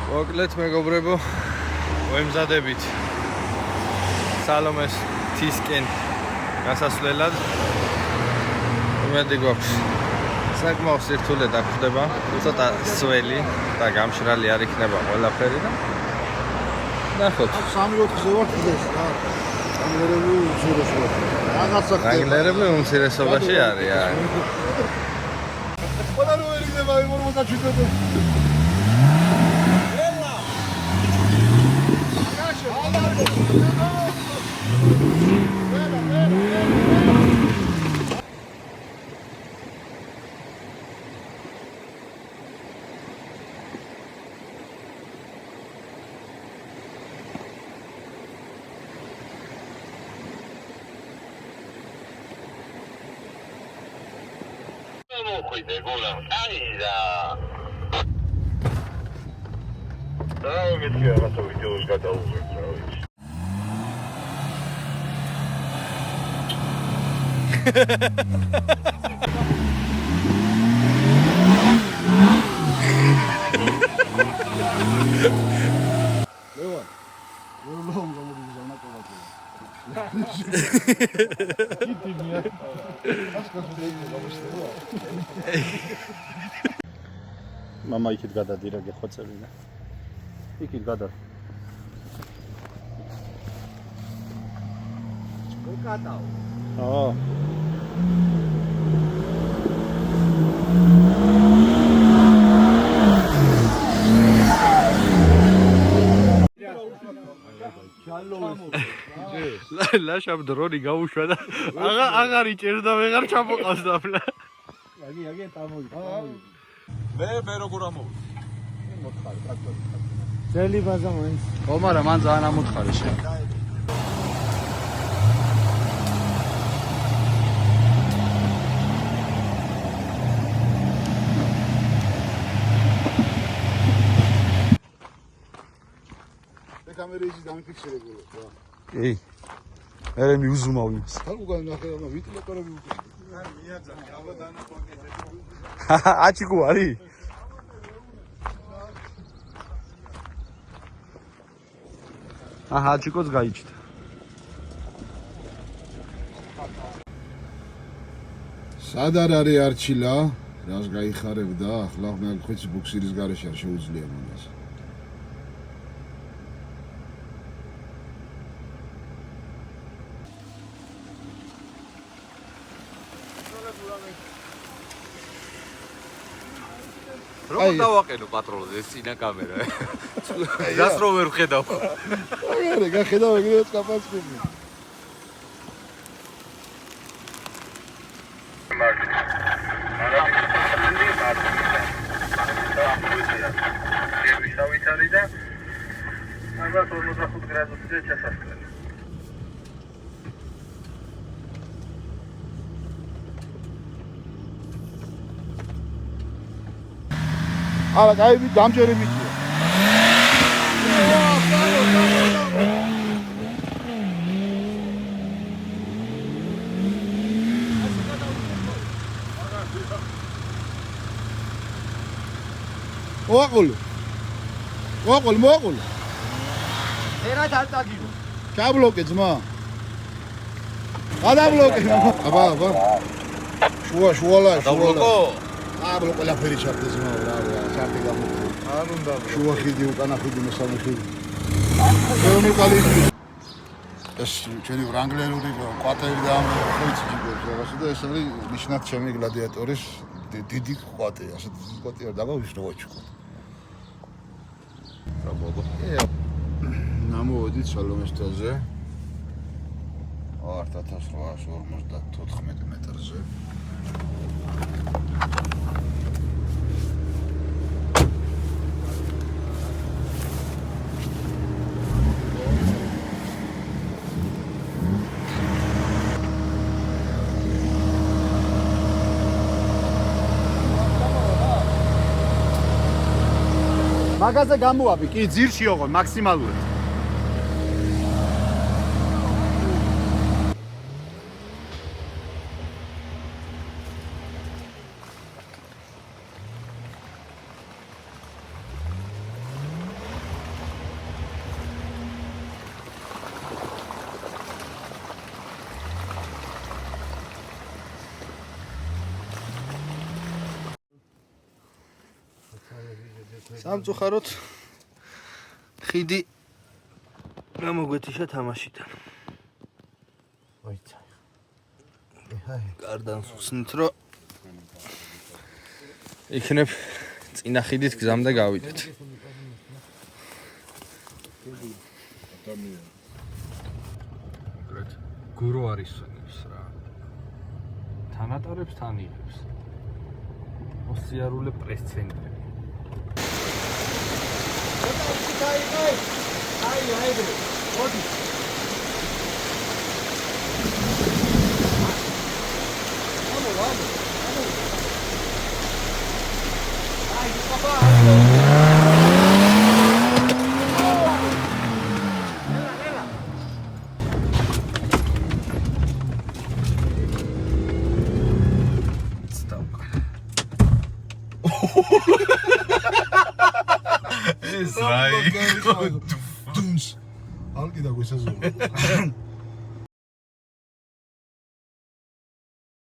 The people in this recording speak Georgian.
მოკლედ მეგობრებო, ვემზადებით სალომეს თისკენ გასასვლელად. იმედი გვაქვს საკმაოდ სირთულე დაგხვდება, ცოტა სველი და გამშრალი არ იქნება ყველაფერი და ნახოთ. 3-4-ზე ვარ ხდეს რა. რანგლერები უმცირესობაში. რაღაცა ხდება. რანგლერები უმცირესობაში არის. ყველა რო ერიგდება 47-ზე. მოხვიდე გულა აიდა და მეთქი რაღაცა ვიდეოს გადაუღებ რა ვიცი ლევან რომ გამოგიზავნა ყოლაკი კიტიმია მამა იქით გადადირა გეხვეწებინა იქით გადა უკატაო ლაშამ დრონი გაუშვა და აღარ იჭერდა ვეღარ ჩამოყავს დაფლა. აგი თამოი. მე როგორ ამოვიდა? მოთხარი კაცო. ძელი ბაზა მაინც. ო, მაგრამ მან ძალიან ამოთხარი შე. კამერაში დამიფიქსირებული რა. კი. მე მიუზუმავ იმას. ხარ უგან ნახე რა ვიტილოტორები უკვე. არ მიაძახი, აბა დანაყოფი. აჩიკუ არის? აჰა, აჩიკოც გაიჩნდა. სადარ არის არჩილა? რას გაიხარებდა? ახლა მე ხეცი ბოქსერის გარეშე არ შეუძლია მონას. როგორ დავაყენო პატრონზე ეს წინა კამერა? დას რო ვერ ხედავ. არა, გახედავ ეგრეც კაპაცკები. ვისავითარი და ალბათ 45 გრადუსზე ჩასასვლელი. არა, გაიბი დამჭერებითია. მოაყოლ. ერად არ წაგირო. ჩაბლოკე ძმა. გადაბლოკე. აბა. შუალა. დაბლოკო? აბლო ყველაფერი ჩარდეს ძმა რა, ჩარტი გამო. არ უნდა. შუა ხიდი, უკანა ხიდი, მესამე ხიდი. რომელი კალიბრი? ეს ჩვენი ვრანგლერული კვატერი და ამ ხოიცი ჯიბობს რაღაცა და ეს არის ნიშნად ჩემი გლადიატორის დიდი კვატე, ასეთ კვატე არ დაგავიშნო ვაჩქო. რა მოგო? ნამოვედით სალომეს თაზე. 1854 მეტრზე. მაგაზე გამოვაბი, კი ძირში ოღონ მაქსიმალურად. სამწუხაროდ ხიდი გამოგვეთიშა თამაშიდან. მოიცა. გარდანს ხსნით, რომ იქნებ წინა ხიდით გზამდე გავიდეთ. გურო არის სვენებს რა. თანატარებს თან იღებს. მოსიარულე პრეს-ცენტრი. ეს რა იყო? დუნს. ალკი და გვესაზღვრება.